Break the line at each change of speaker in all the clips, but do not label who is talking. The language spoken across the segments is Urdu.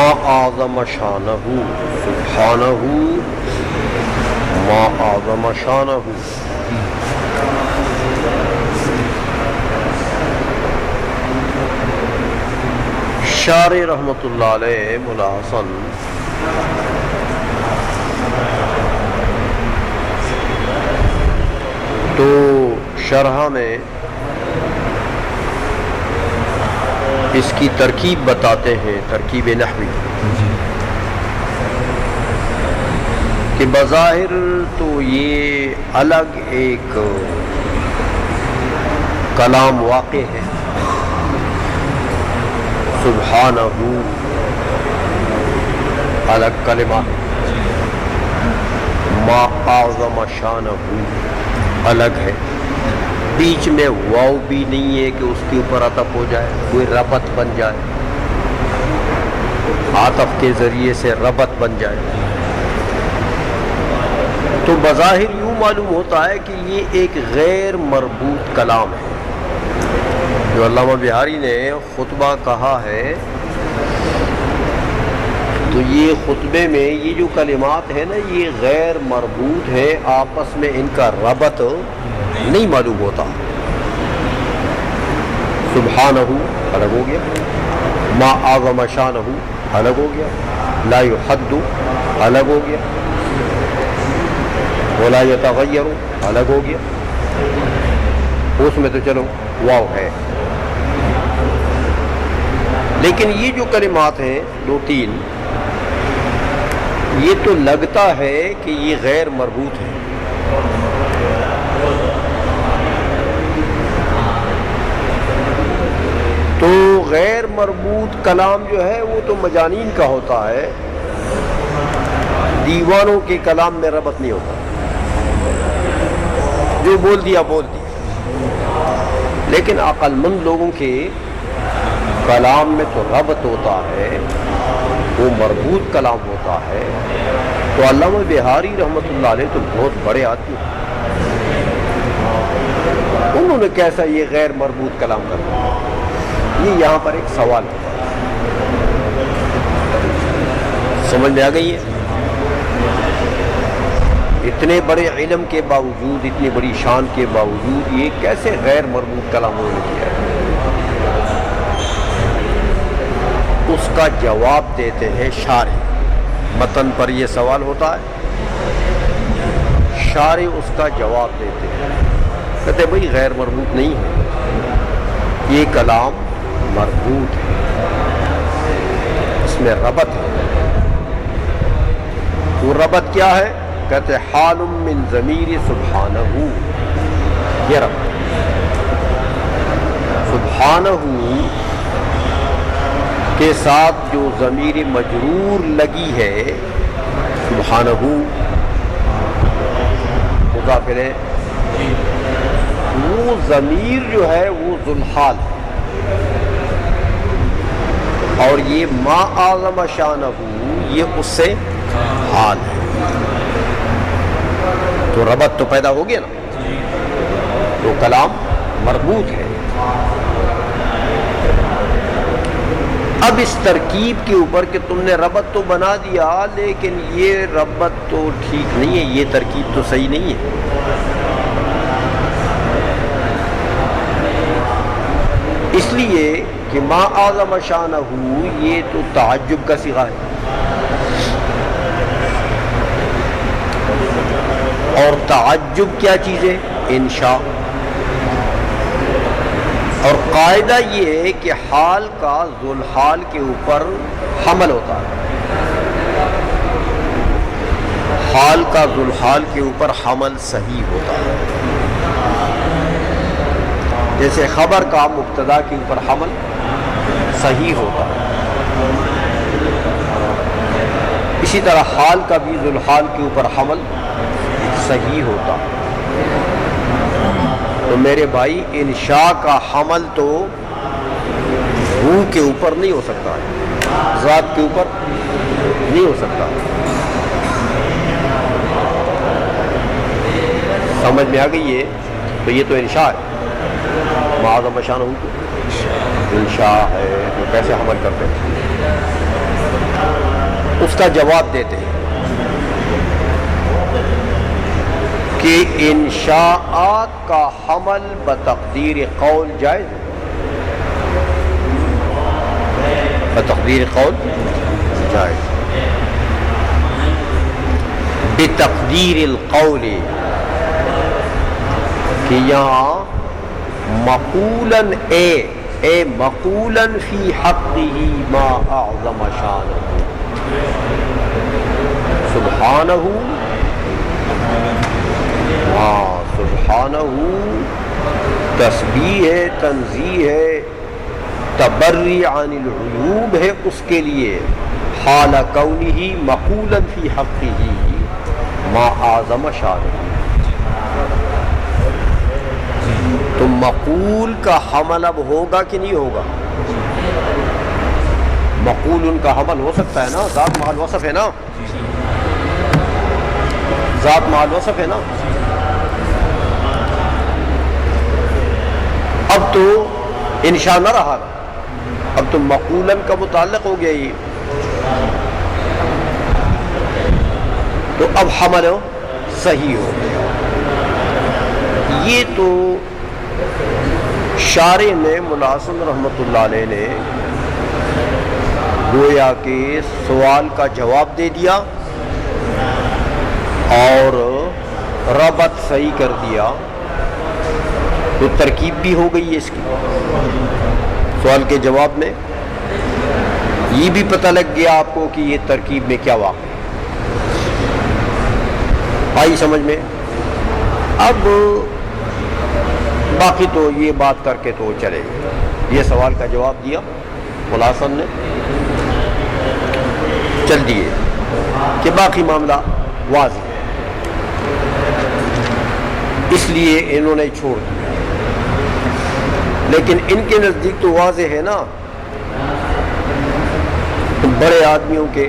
ما اعظم شانہ سبحانہ ما اعظم شانہ. شارح رحمۃ اللہ علیہ مولا حسن تو شرح میں اس کی ترکیب بتاتے ہیں، ترکیب نحوی، کہ بظاہر تو یہ الگ ایک کلام واقع ہے، سبحانہ الگ کلمہ ہے، ما اعظم شانہ الگ ہے، بیچ میں واو بھی نہیں ہے کہ اس کے اوپر عطف ہو جائے، کوئی ربط بن جائے، عطف کے ذریعے سے ربط بن جائے. تو بظاہر یوں معلوم ہوتا ہے کہ یہ ایک غیر مربوط کلام ہے. جو علامہ بہاری نے خطبہ کہا ہے تو یہ خطبے میں یہ جو کلمات ہیں نا یہ غیر مربوط ہے، آپس میں ان کا ربط نہیں معلوم ہوتا. سبحانہ الگ ہو گیا، ما اعظم شانہ الگ ہو گیا، لا یحد الگ ہو گیا، ولا یتغیر الگ ہو گیا. اس میں تو چلو واو ہے، لیکن یہ جو کلمات ہیں دو تین، یہ تو لگتا ہے کہ یہ غیر مربوط ہے. تو غیر مربوط کلام جو ہے وہ تو مجانین کا ہوتا ہے، دیوانوں کے کلام میں ربط نہیں ہوتا، جو بول دیا بول دیا. لیکن عقل مند لوگوں کے کلام میں تو ربط ہوتا ہے، وہ مربوط کلام ہوتا ہے. تو علامہ بہاری رحمۃ اللہ علیہ تو بہت بڑے آدمی ہیں، انہوں نے کیسا یہ غیر مربوط کلام کر دیا؟ یہ یہاں پر ایک سوال ہے، سمجھ میں آ گئی ہے؟ اتنے بڑے علم کے باوجود، اتنی بڑی شان کے باوجود یہ کیسے غیر مربوط کلام انہوں نے کیا ہے؟ اس کا جواب دیتے ہیں شارح. متن پر یہ سوال ہوتا ہے، شارح اس کا جواب دیتے ہیں، کہتے ہیں بھئی غیر مربوط نہیں ہے، یہ کلام مربوط ہے، اس میں ربط ہے. وہ ربط کیا ہے؟ کہتے ہیں حال من ضمیر سبحانہ، یہ ربط سبحانہ کے ساتھ جو ضمیر مجرور لگی ہے، سبحانہ مضاف ہے، وہ ضمیر جو ہے وہ ذوالحال ہے، اور یہ ما اعظم شانہ یہ اس سے حال ہے. تو ربط تو پیدا ہو گیا نا، تو کلام مربوط ہے. اب اس ترکیب کے اوپر کہ تم نے ربط تو بنا دیا لیکن یہ ربط تو ٹھیک نہیں ہے، یہ ترکیب تو صحیح نہیں ہے. اس لیے کہ ما اعظم شانہ یہ تو تعجب کا صیغہ ہے، اور تعجب کیا چیز ہے؟ انشاء. اور قاعدہ یہ ہے کہ حال کا ذوالحال کے اوپر حمل ہوتا ہے، حال کا ذوالحال کے اوپر حمل صحیح ہوتا ہے. جیسے خبر کا مبتدا کے اوپر حمل صحیح ہوتا ہے، اسی طرح حال کا بھی ذوالحال کے اوپر حمل صحیح ہوتا ہے. تو میرے بھائی انشاء کا حمل تو روح کے اوپر نہیں ہو سکتا ہے، ذات کے اوپر نہیں ہو سکتا. سمجھ میں آ گئی ہے؟ تو یہ تو انشاء ہے، معظم شان ہوں تو انشاء ہے، تو کیسے حمل کرتے ہیں؟ اس کا جواب دیتے ہیں کہ انشاءات کا حمل بتقدیر قول جائز ہے، بتقدیر قول جائز، بتقدیر القول کہ یہاں مقولاً اے مقولاً فی حقہ ما اعظم شانہ سبحانہ، سبحانہ تسبیح ہے، تنزیہ ہے، تبری عن العیوب ہے اس کے لیے، حال کونہ مقولا فی حقہ ما اعظم شانہ۔ تو مقول کا حمل اب ہوگا کہ نہیں ہوگا؟ مقول ان کا حمل ہو سکتا ہے نا، ذات مع الوصف ہے نا، ذات مع الوصف ہے نا۔ اب تو انشاء نہ رہا، اب تو مقولاً کا متعلق ہو گیا یہ، تو اب حمل صحیح ہو گیا۔ یہ تو شارح نے مولا حسن رحمۃ اللہ علیہ نے گویا کہ سوال کا جواب دے دیا اور ربط صحیح کر دیا، تو ترکیب بھی ہو گئی ہے اس کی، سوال کے جواب میں یہ بھی پتہ لگ گیا آپ کو کہ یہ ترکیب میں کیا واقع ہے۔ آئی سمجھ میں؟ اب باقی تو یہ بات کر کے تو چلے گئے، یہ سوال کا جواب دیا مولا حسن نے، چل دیے کہ باقی معاملہ واضح ہے، اس لیے انہوں نے چھوڑ دیا۔ لیکن ان کے نزدیک تو واضح ہے نا، بڑے آدمیوں کے،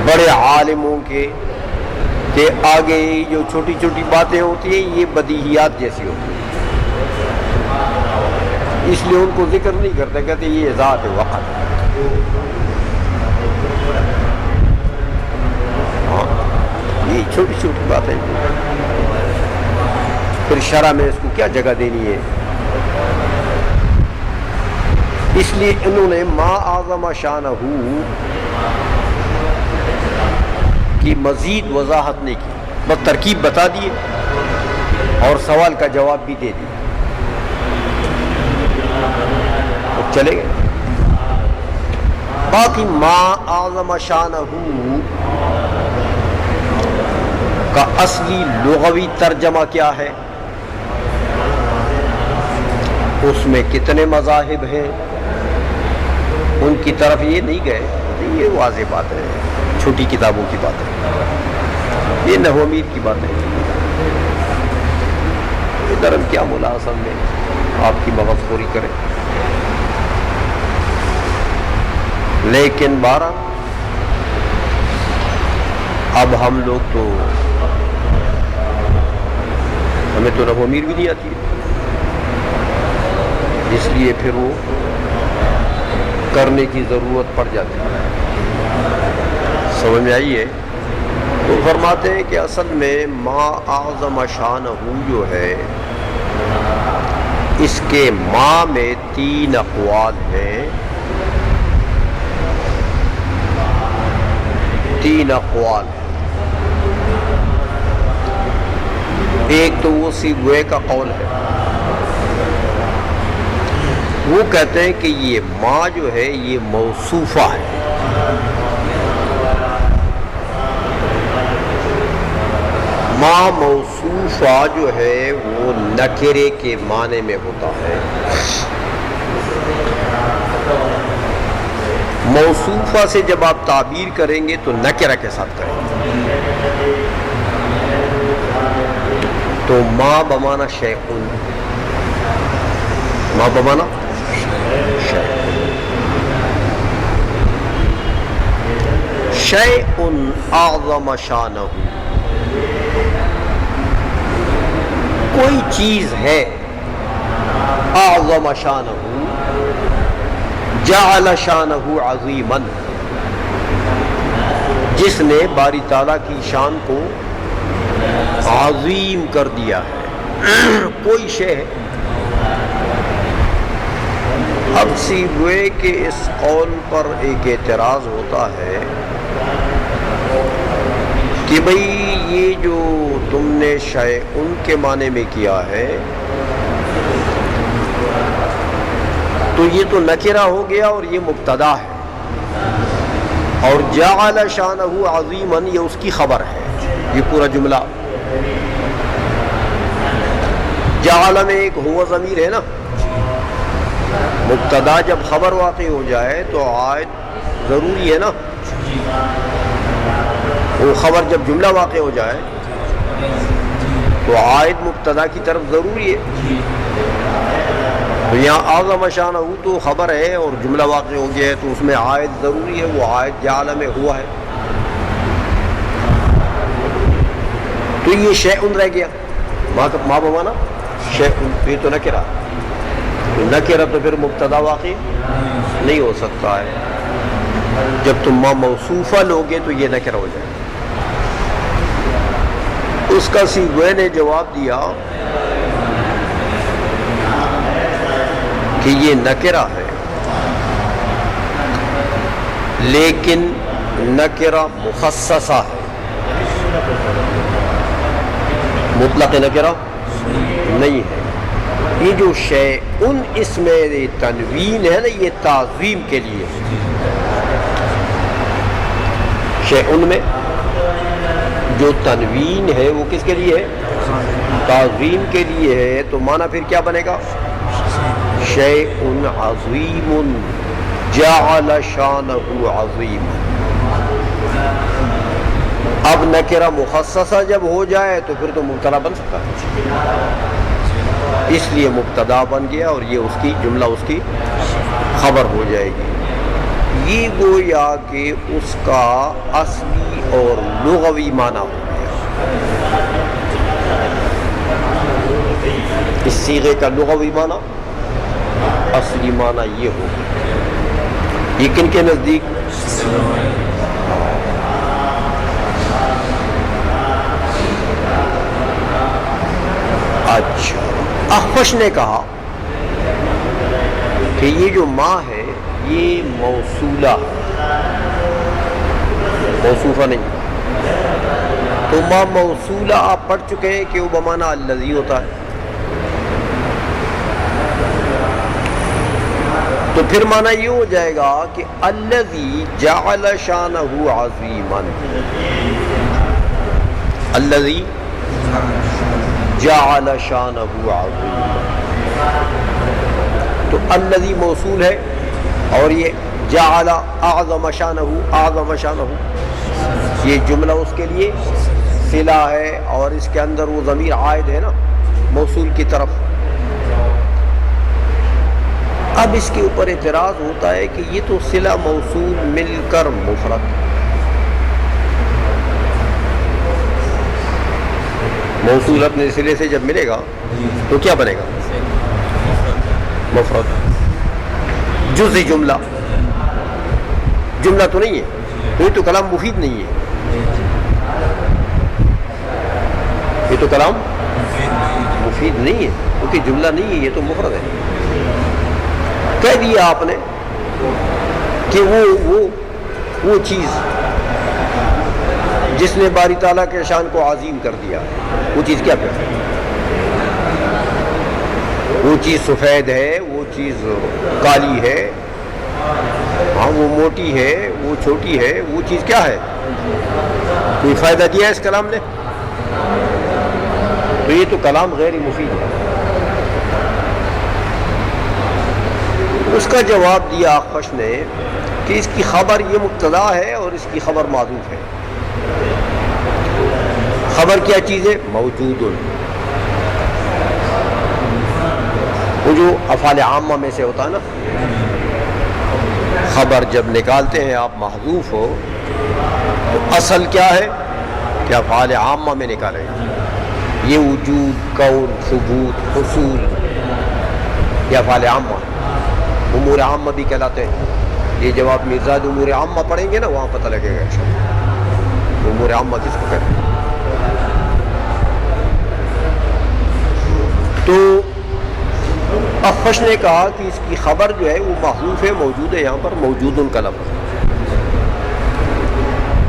بڑے عالموں کے، کہ آگے جو چھوٹی چھوٹی باتیں ہوتی ہیں یہ بدیہیات جیسی ہوتی ہیں، اس لیے ان کو ذکر نہیں کرتے، کہتے یہ ذات وقت۔ یہ چھوٹی چھوٹی باتیں، پھر شرع میں اس کو کیا جگہ دینی ہے؟ اس لیے انہوں نے ما اعظم شانہ کی مزید وضاحت نہیں کی، بس ترکیب بتا دیے اور سوال کا جواب بھی دے دیا، تو چلے گئے۔ باقی ما اعظم شانہ کا اصلی لغوی ترجمہ کیا ہے، اس میں کتنے مذاہب ہیں، ان کی طرف یہ نہیں گئے، یہ واضح بات ہے، چھوٹی کتابوں کی بات ہے، یہ نحو امید کی بات ہے، ادھر ہم کیا مولا حسن میں آپ کی مغز خوری کریں۔ لیکن 12 اب ہم لوگ تو، ہمیں تو نحو امید بھی نہیں آتی ہے، اس لیے پھر وہ کرنے کی ضرورت پڑ جاتی ہے۔ سمجھ میں آئی ہے؟ تو فرماتے ہیں کہ اصل میں ما اعظم شانہ جو ہے، اس کے ما میں 3 اقوال ہیں، 3 اقوال ہیں۔ ایک تو وہ سیبوئے کا قول ہے، وہ کہتے ہیں کہ یہ ما جو ہے یہ موصوفہ ہے، ما موصوفہ جو ہے وہ نکرے کے معنی میں ہوتا ہے، موصوفہ سے جب آپ تعبیر کریں گے تو نکرہ کے ساتھ کریں گے، تو ما بمانا شیء، ما بمانا شیء اعظم شانہ، کوئی چیز ہے اعظم شانہ، جعل شانہ عظیما، جس نے باری تعالیٰ کی شان کو عظیم کر دیا ہے کوئی شے ہے. اب سیبوے کے اس قول پر ایک اعتراض ہوتا ہے کہ بھئی یہ جو تم نے شیء کے معنی میں کیا ہے تو یہ تو نکرہ ہو گیا اور یہ مبتدا ہے، اور جعل شانہ عظیما یہ اس کی خبر ہے. یہ پورا جملہ جعل میں ایک ہوا ضمیر ہے نا، مبتدا جب خبر واقع ہو جائے تو عائد ضروری ہے نا، وہ خبر جب جملہ واقع ہو جائے تو عائد مبتدا کی طرف ضروری ہے. تو یہاں اعظم شانہ تو خبر ہے اور جملہ واقع ہو گیا ہے تو اس میں عائد ضروری ہے، وہ عائد جعل میں ہوا ہے. تو یہ شیء رہ گیا، ما بمانا شیء، یہ تو نکرہ، نکرہ تو پھر مبتدا واقع نہیں ہو سکتا ہے. جب تم ما موصوفہ لوگے تو یہ نکرہ ہو جائے. اس کا سیبوے نے جواب دیا کہ یہ نکرہ ہے، لیکن نکرہ مخصصہ ہے، مطلق نکرہ نہیں ہے. یہ جو شیء اس میں تنوین ہے نا، یہ تعظیم کے لیے. شیء میں جو تنوین ہے وہ کس کے لیے ہے؟ تعظیم کے لیے ہے. تو معنی پھر کیا بنے گا؟ شیء عظیم جعل شانہ عظیم. اب نکرہ مخصصہ جب ہو جائے تو پھر تو مبتدا بن سکتا ہے، اس لیے مبتدا بن گیا اور یہ اس کی جملہ اس کی خبر ہو جائے گی. یہ گویا کہ اس کا اصلی اور لغوی معنی ہو گیا. اس صیغے کا لغوی معنی، اصلی معنی یہ ہو گیا. یہ کن کے نزدیک؟ اچھا، اخفش نے کہا کہ یہ جو ما ہے یہ موصولہ، موصوفہ نہیں. تو ما موصولہ آپ پڑھ چکے ہیں کہ وہ بمعنی الذی ہوتا ہے. تو پھر معنی یہ ہو جائے گا کہ الذی جعل شانہ عظیما، الذی جعل شانہ عظیما. تو الذی موصول ہے اور یہ جعل اعظم شانہ، اعظم شانہ یہ جملہ اس کے لیے صلہ ہے، اور اس کے اندر وہ ضمیر عائد ہے نا موصول کی طرف. اب اس کے اوپر اعتراض ہوتا ہے کہ یہ تو صلہ موصول مل کر مفرد، موصول اپنے صلے سے جب ملے گا تو کیا بنے گا؟ مفرد. جزء جملہ، جملہ تو نہیں ہے، یہ تو کلام مفید نہیں ہے، یہ تو کلام مفید نہیں ہے کیونکہ جملہ نہیں ہے، یہ تو مفرد ہے. کہہ دیا آپ نے کہ وہ چیز جس نے باری تعالیٰ کے شان کو عظیم کر دیا، وہ چیز کیا ہے؟ وہ چیز سفید ہے، وہ چیز کالی ہے، ہاں وہ موٹی ہے، وہ چھوٹی ہے، وہ چیز کیا ہے؟ کوئی فائدہ دیا ہے اس کلام نے؟ تو یہ تو کلام غیر مفید ہے. اس کا جواب دیا اخفش نے کہ اس کی خبر یہ مبتدا ہے اور اس کی خبر معذوف ہے. خبر کیا چیز ہے؟ موجود. وہ جو افعال عامہ میں سے ہوتا ہے نا، خبر جب نکالتے ہیں آپ محذوف ہو تو اصل کیا ہے کہ افعال عامہ میں نکالیں. یہ وجود، کون، ثبوت، حصول، یہ افعال عامہ، امور عامہ بھی کہلاتے ہیں. یہ جب آپ مرزاد امور عامہ پڑھیں گے نا وہاں پتہ لگے گا. امور عامہ کس کو کہتے ہیں؟ تو اخفش نے کہا کہ اس کی خبر جو ہے وہ محذوف ہے، موجود ہے یہاں پر موجود کا لفظ،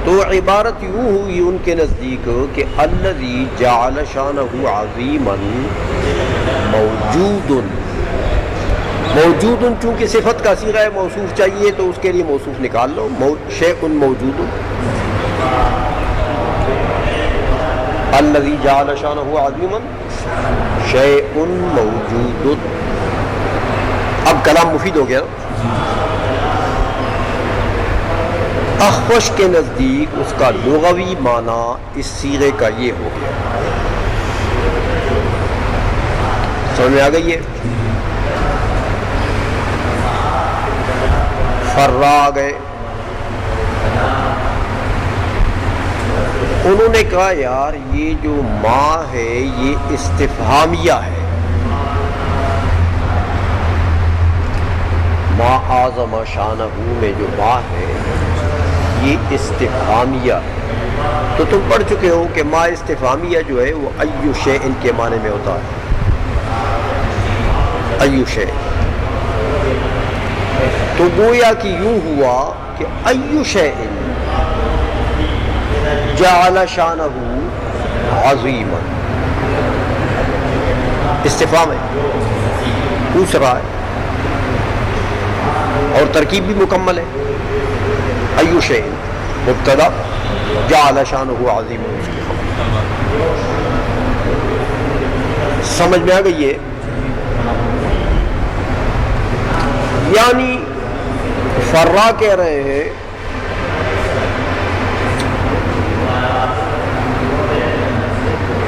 تو عبارت یوں ہوئی ان کے نزدیک کہ الذی جعل شانہ عظیما موجود، موجود چونکہ صفت کا صیغہ ہے، موصوف چاہیے تو اس کے لیے موصوف نکال لو، شیء موجود، الذی جعل شانہ عظیما شیء موجود، اب کلام مفید ہو گیا۔ اخفش کے نزدیک اس کا لغوی معنی اس صیغے کا یہ ہو گیا، سمجھ میں آ گئی ہے؟ فرا گئے، انہوں نے کہا یار یہ جو ماں ہے یہ استفہامیہ ہے، ما اعظم شانہ میں جو ماں ہے یہ استفہامیہ ہے، تو تم پڑھ چکے ہو کہ ما استفہامیہ جو ہے وہ ایو شیء کے معنی میں ہوتا ہے، ایو شیء، تو گویا کہ یوں ہوا کہ ایو شیء جعل شانہ عظیما، استفہام ہے، پوچھ رہا ہے اور ترکیب بھی مکمل ہے، ایو شیء مبتدا جعل شانہ عظیما، اس کی خبر سمجھ میں آ گئی ہے؟ یعنی فرا کہہ رہے ہیں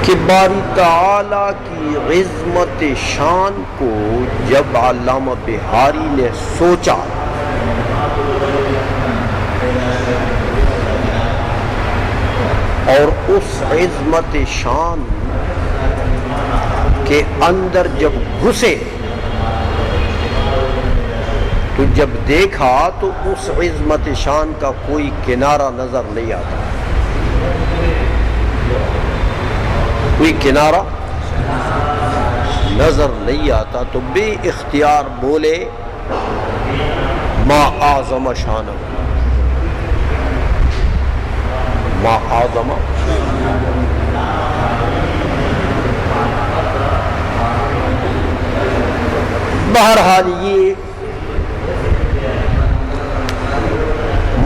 کہ باری تعالیٰ کی عظمت شان کو جب علامہ بہاری نے سوچا اور اس عظمت شان کے اندر جب گھسے تو جب دیکھا تو اس عظمت شان کا کوئی کنارہ نظر نہیں آتا، کوئی کنارہ نظر نہیں آتا، تو بے اختیار بولے ما اعظم شانہ، ما اعظم، بہرحال یہ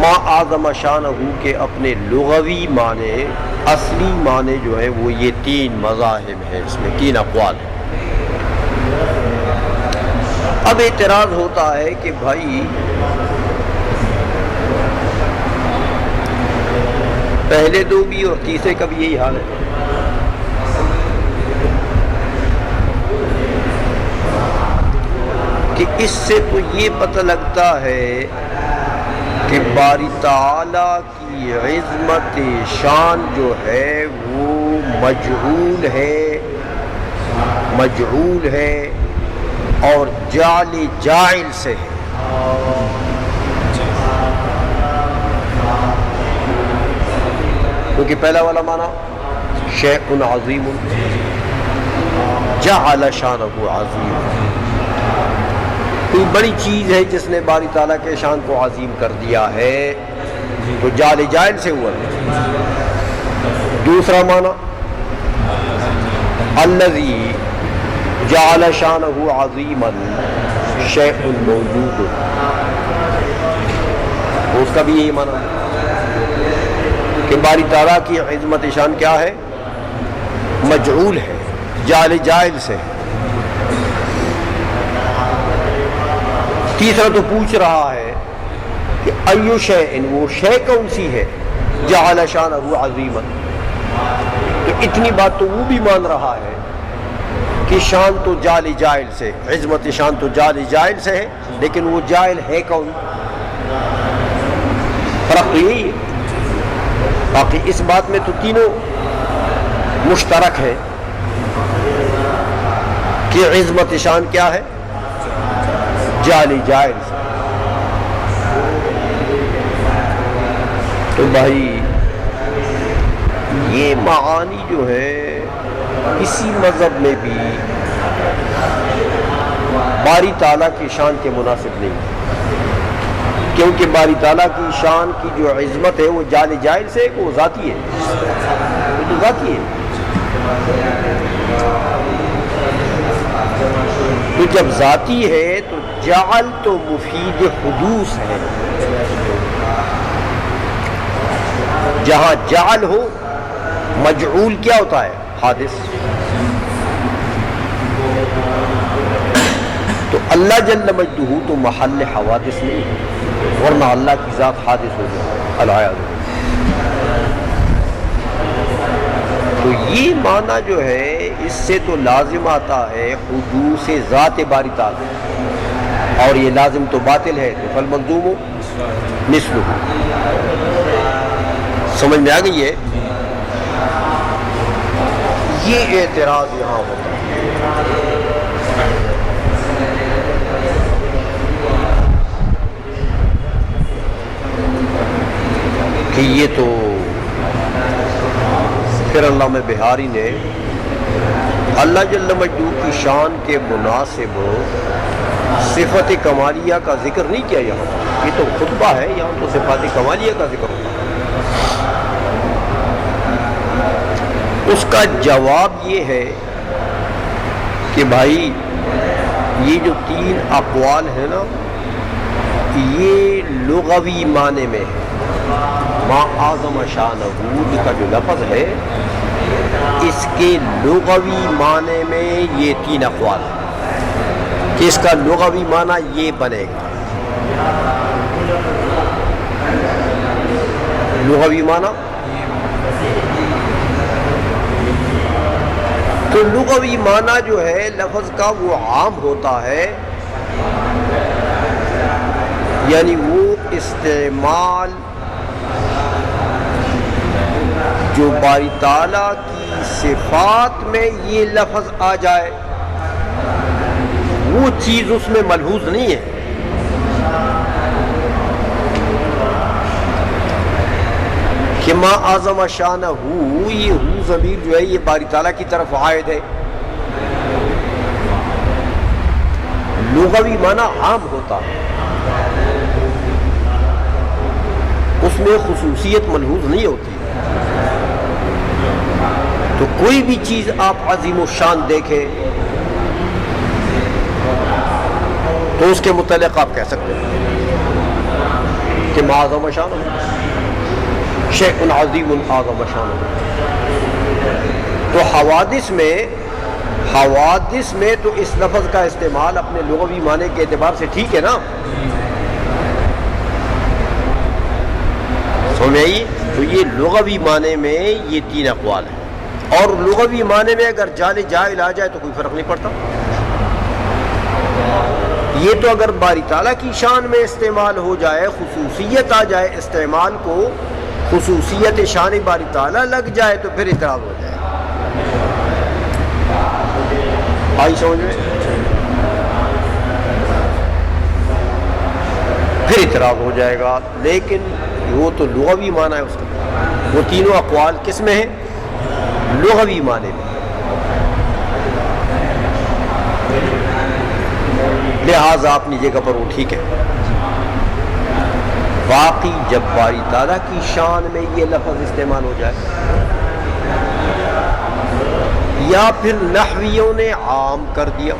ما اعظم شانہ کے اپنے لغوی معنی، اصلی معنی جو ہے وہ یہ تین مذاہب ہیں، اس میں تین اقوال ہیں۔ اب اعتراض ہوتا ہے کہ بھائی پہلے دو بھی اور تیسرے کا بھی یہی حال ہے، کہ اس سے تو یہ پتہ لگتا ہے کہ باری تعالیٰ کی عظمت شان جو ہے وہ مجہول ہے، مجہول ہے اور جعل جاعل سے ہے، کیونکہ پہلا والا معنی شیء عظیم جعل شانہ عظیم، کوئی بڑی چیز ہے جس نے باری تعالیٰ کے شان کو عظیم کر دیا ہے، تو جعل جاعل سے ہوا۔ دوسرا معنی الذی جعل شانہ عظیما شیء موجود، اس کا بھی یہی معنی کہ باری تعالیٰ کی عظمت شان کیا ہے؟ مجعول ہے، جعل جاعل سے ہے۔ تیسرا تو پوچھ رہا ہے کہ ایو شیء، وہ شے کون سی ہے جعل شانہ عظیما، تو اتنی بات تو وہ بھی مان رہا ہے کہ شان تو جعل جاعل سے، عظمت شان تو جعل جاعل سے ہے، لیکن وہ جاعل ہے کون؟ فرق تو یہی ہے، باقی اس بات میں تو تینوں مشترک ہے کہ عظمت شان کیا ہے؟ جعل جاعل سے۔ تو بھائی یہ معانی جو ہے کسی مذہب میں بھی باری تعالیٰ کی شان کے مناسب نہیں، کیونکہ باری تعالیٰ کی شان کی جو عظمت ہے وہ جال جائل سے وہ ذاتی ہے، وہ تو ذاتی ہے۔ تو جب ذاتی ہے تو جعل تو مفید حدوث ہے، جہاں جعل ہو مجعول کیا ہوتا ہے؟ حادث۔ تو اللہ جل مجدہ تو محل حوادث نہیں ہے، ورنہ اللہ کی ذات حادث ہو جائے العیاذ باللہ۔ تو یہ معنی جو ہے اس سے تو لازم آتا ہے حدوث ذات باری تعالیٰ، اور یہ لازم تو باطل ہے، تو فالملزوم مثلہ۔ سمجھ میں آ گئی ہے؟ یہ اعتراض یہاں ہوتا ہے۔ کہ یہ تو پھر علامہ بہاری نے اللہ جل مجدہ کی شان کے مناسب صفت کمالیہ کا ذکر نہیں کیا یہاں، یہ تو خطبہ ہے، یہاں تو صفات کمالیہ کا ذکر ہوتا ہے۔ اس کا جواب یہ ہے کہ بھائی یہ جو تین اقوال ہیں نا، یہ لغوی معنی میں ہے۔ ما اعظم شانہ کا جو لفظ ہے اس کے لغوی معنی میں یہ تین اقوال ہیں کہ اس کا لغوی معنی یہ بنے گا۔ لغوی معنی تو لغوی معنی جو ہے لفظ کا وہ عام ہوتا ہے، یعنی وہ استعمال جو باری تعالیٰ کی صفات میں یہ لفظ آ جائے وہ چیز اس میں ملحوظ نہیں ہے۔ کہ ما اعظم شانہ یہ ہو ضمیر جو ہے یہ باری تعالیٰ کی طرف عائد ہے، لغوی معنی عام ہوتا ہے، اس میں خصوصیت ملحوظ نہیں ہوتی۔ تو کوئی بھی چیز آپ عظیم الشان دیکھیں تو اس کے متعلق آپ کہہ سکتے ہیں کہ ما اعظم شانہ شیء عظیم اعظم شانہ۔ تو حوادث میں تو اس لفظ کا استعمال اپنے لغوی معنی کے اعتبار سے ٹھیک ہے نا، سمجھئے؟ تو یہ لغوی معنی میں یہ تین اقوال ہیں، اور لغوی معنی میں اگر جال جائل آ جائے تو کوئی فرق نہیں پڑتا۔ یہ تو اگر باری تعالیٰ کی شان میں استعمال ہو جائے، خصوصیت آ جائے، استعمال کو خصوصیت شان باری تعالیٰ لگ جائے تو پھر اعتراض ہو جائے۔ آئی سمجھ میں؟ پھر اعتراض ہو جائے گا، لیکن وہ تو لغوی معنی ہے اس کا، وہ تینوں اقوال کس میں ہیں؟ لغوی معنی میں۔ لہٰذا اپنی جگہ پر وہ ٹھیک ہے۔ باقی جب باری تعالیٰ کی شان میں یہ لفظ استعمال ہو جائے یا پھر نحویوں نے عام کر دیا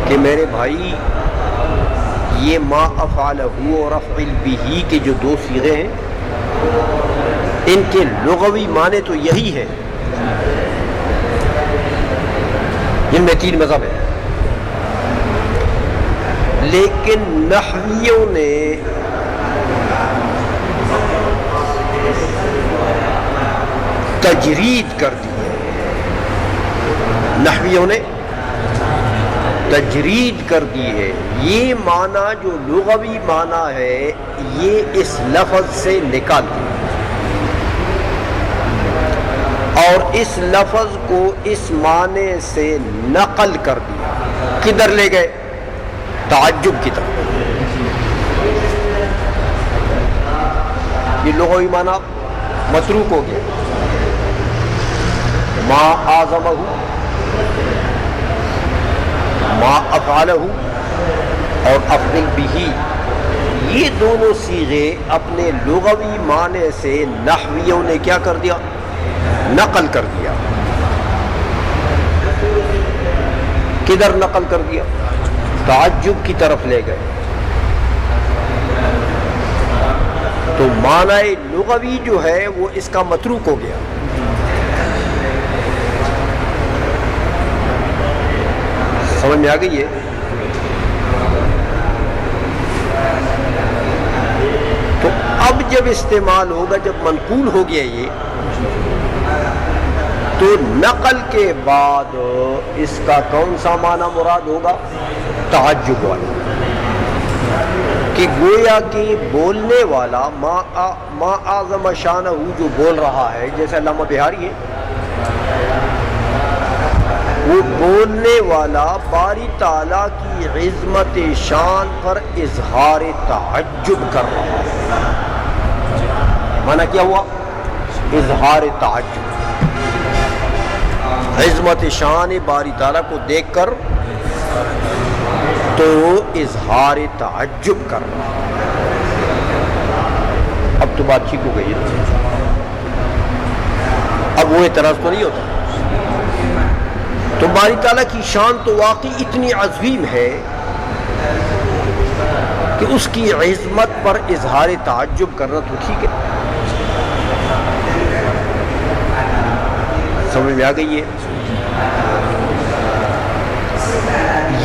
کہ میرے بھائی یہ ما افعلہ اور افعل بہ کے جو دو صیغے ہیں ان کے لغوی معنی تو یہی ہے، جن میں تین مذہب ہیں، لیکن نحویوں نے تجرید کر دی ہے، نحویوں نے تجرید کر دی ہے، یہ معنی جو لغوی معنی ہے یہ اس لفظ سے نکال دیا اور اس لفظ کو اس معنی سے نقل کر دیا۔ کدھر لے گئے؟ تعجب کی طرف۔ یہ لغوی معنی متروک ہو گیا. ما اعظمہ ما افعلہ اور افعل بہ، یہ دونوں صیغے اپنے لغوی معنی سے نحویوں نے کیا کر دیا؟ نقل کر دیا. کدھر نقل کر دیا؟ تعجب کی طرف لے گئے. تو معنی لغوی جو ہے وہ اس کا متروک ہو گیا. سمجھ میں آ گئی ہے؟ تو اب جب استعمال ہوگا، جب منقول ہو گیا یہ، تو نقل کے بعد اس کا کون سا معنی مراد ہوگا؟ تعجب والا. کہ گویا کہ بولنے والا ما اعظم شانہ جو بول رہا ہے، جیسے علامہ بہاری ہے، وہ بولنے والا باری تعالیٰ کی عظمت شان پر اظہار تعجب کر رہا ہے. معنی کیا ہوا؟ اظہار تعجب. عظمت شان باری تعالیٰ کو دیکھ کر تو اظہار تعجب کر رہا ہے. اب تو بات ٹھیک ہو گئی ہے. اب وہ اعتراض تو نہیں ہوتا. تو باری تعالیٰ کی شان تو واقعی اتنی عظیم ہے کہ اس کی عظمت پر اظہار تعجب کرنا تو ٹھیک ہے. سمجھ میں آ گئی ہے؟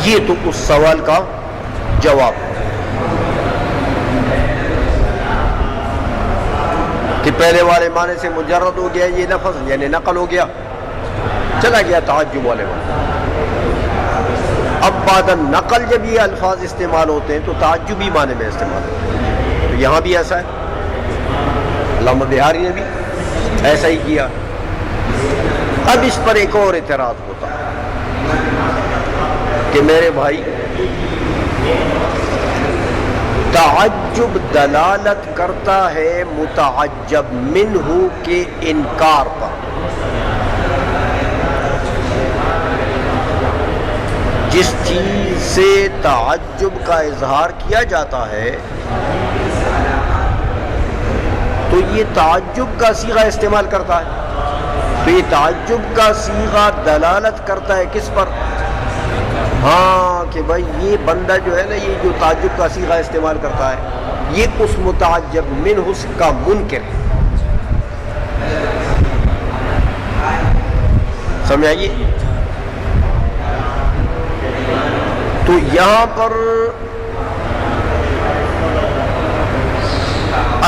یہ تو اس سوال کا جواب ہے کہ پہلے والے معنی سے مجرد ہو گیا یہ لفظ، یعنی نقل ہو گیا، چلا گیا تعجب والے معنی. اب بعد نقل جب یہ الفاظ استعمال ہوتے ہیں تو تعجبی معنی میں استعمال ہوتے ہیں. تو یہاں بھی ایسا ہے، علامہ بہاری نے بھی ایسا ہی کیا. اب اس پر ایک اور اعتراض ہوتا ہے کہ میرے بھائی، تعجب دلالت کرتا ہے متعجب منہ کے انکار پر. جس چیز سے تعجب کا اظہار کیا جاتا ہے تو یہ تعجب کا صیغہ استعمال کرتا ہے. تو یہ تعجب کا صیغہ دلالت کرتا ہے کس پر؟ ہاں کہ بھائی یہ بندہ جو ہے نا، یہ جو تعجب کا صیغہ استعمال کرتا ہے، یہ اس متعجب منہ کا منکر ہے. سمجھ آئیے؟ تو یہاں پر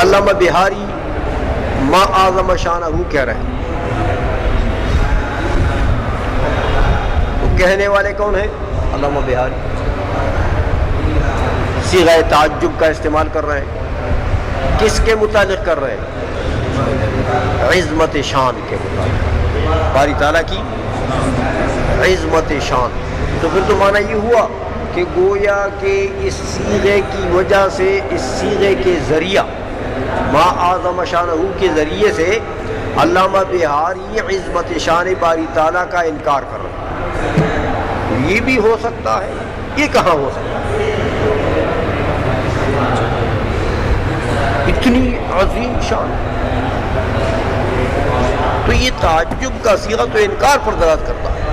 علامہ بہاری ما اعظم شانہ کہہ رہے ہیں. تو کہنے والے کون ہیں؟ علامہ بہاری. صیغہ تعجب کا استعمال کر رہے ہیں. کس کے متعلق کر رہے ہیں؟ عظمت شان کے متعلق، باری تعالیٰ کی عظمت شان. تو پھر تو معنی یہ ہوا کہ گویا کہ اس صیغے کی وجہ سے، اس صیغے کے ذریعہ، ما اعظم شانہ کے ذریعے سے علامہ بہاری عظمت شان باری تعالیٰ کا انکار کر رہے ہیں. یہ بھی ہو سکتا ہے. یہ کہاں ہو سکتا ہے؟ اتنی عظیم شان. تو یہ تعجب کا صیغہ تو انکار پر دلالت کرتا ہے.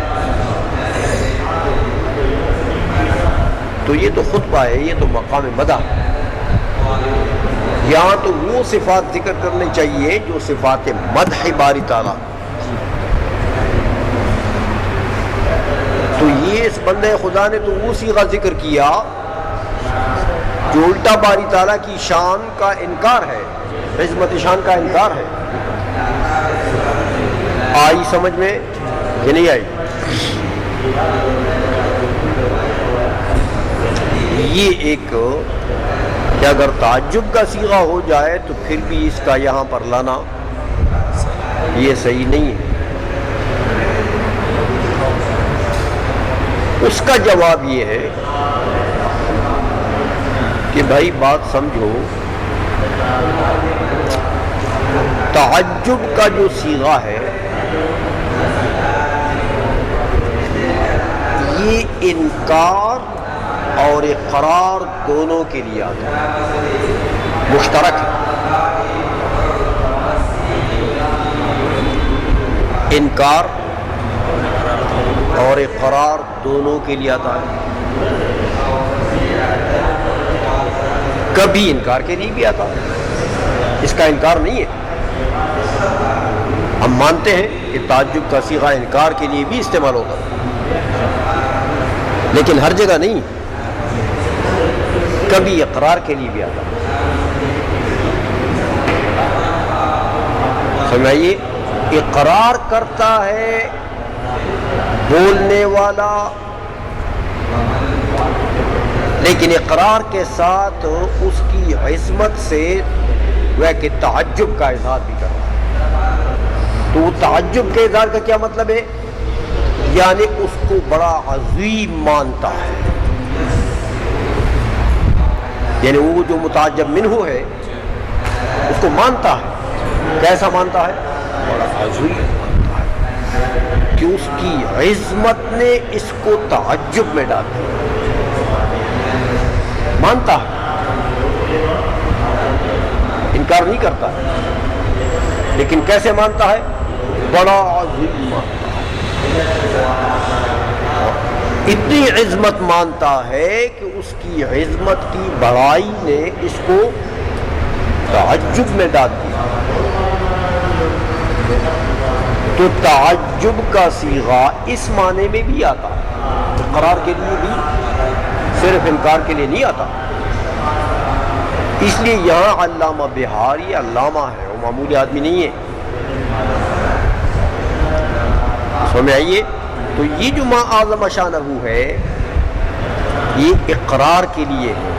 تو یہ تو خطبہ ہے، یہ تو مقام مدح ہے. یہاں تو وہ صفات ذکر کرنی چاہیے جو صفات مدح باری تعالیٰ. تو یہ اس بندے خدا نے تو وہ صیغہ ذکر کیا جو الٹا باری تعالیٰ کی شان کا انکار ہے، عظمت شان کا انکار ہے. آئی سمجھ میں کہ نہیں آئی؟ یہ ایک کہ اگر تعجب کا صیغہ ہو جائے تو پھر بھی اس کا یہاں پر لانا یہ صحیح نہیں ہے. اس کا جواب یہ ہے کہ بھائی بات سمجھو تعجب کا جو صیغہ ہے یہ انکار اور اقرار دونوں کے لیے آتا ہے، مشترک ہے۔ انکار اور اقرار دونوں کے لیے آتا ہے، کبھی انکار کے لیے بھی آتا ہے، اس کا انکار نہیں ہے۔ ہم مانتے ہیں کہ تعجب کا صیغہ انکار کے لیے بھی استعمال ہوتا ہے، لیکن ہر جگہ نہیں، کبھی اقرار کے لیے بھی آتا ہے۔ سمجھائیے، اقرار کرتا ہے بولنے والا، لیکن اقرار کے ساتھ اس کی عظمت سے وہ کہ تعجب کا اظہار بھی کرتا ہے۔ تو تعجب کے اظہار کا کیا مطلب ہے؟ یعنی اس کو بڑا عظیم مانتا ہے، یعنی وہ جو متعجب منہ ہے اس کو مانتا ہے۔ کیسا مانتا ہے؟ بڑا عظیم مانتا ہے کہ اس کی عظمت نے اس کو تعجب میں ڈال دیا، مانتا ہے، انکار نہیں کرتا ہے، لیکن کیسے مانتا ہے؟ بڑا عظیم مانتا ہے، اتنی عظمت مانتا ہے کہ اس کی عظمت کی بڑائی نے اس کو تعجب میں ڈال دیا۔ تو تعجب کا صیغہ اس معنی میں بھی آتا ہے، اقرار کے لیے بھی، صرف انکار کے لیے نہیں آتا۔ اس لیے یہاں علامہ بہاری علامہ ہے، وہ معمولی آدمی نہیں ہے۔ سمجھ میں آئیے؟ تو یہ جو ما اعظم شانہ ہے یہ اقرار کے لیے ہے،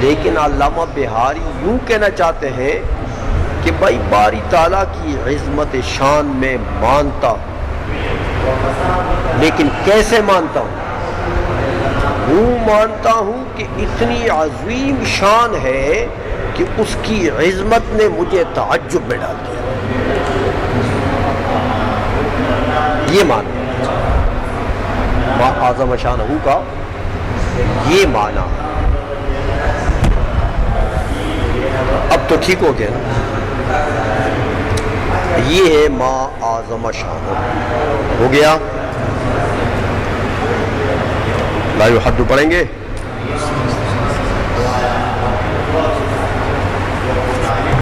لیکن علامہ بہاری یوں کہنا چاہتے ہیں کہ بھائی باری تعالیٰ کی عظمت شان میں مانتا ہوں، لیکن کیسے مانتا ہوں؟ وہ مانتا ہوں کہ اتنی عظیم شان ہے کہ اس کی عظمت نے مجھے تعجب میں ڈال دیا، یہ معنی ما اعظم شانہ کا، یہ معنی۔ اب تو ٹھیک ہو گیا نا، یہ ہے ما اعظم شانہ، ہو گیا۔ لا یحد پڑھیں گے۔